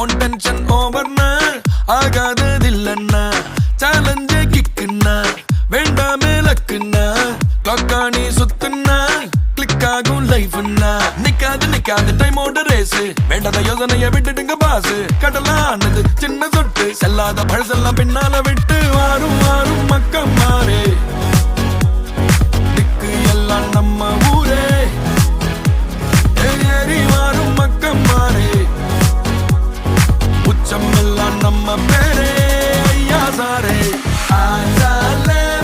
own tension ஓவர்னா ஆகாததில்லன்னா சேலஞ்சே கிக்குன்னா வேண்டாமே லக்குன்னா கிளாக்கானி சுத்துன்னா click ஆகும் லைஃப்னா நிக்காது டைமோட ரேஸ் வேண்டாத யோசனைய விட்டுடுங்க பாசு கடலானது சின்ன சொட்டு செல்லாத பழசெல்லாம் பின்னால விட்டு வாரும்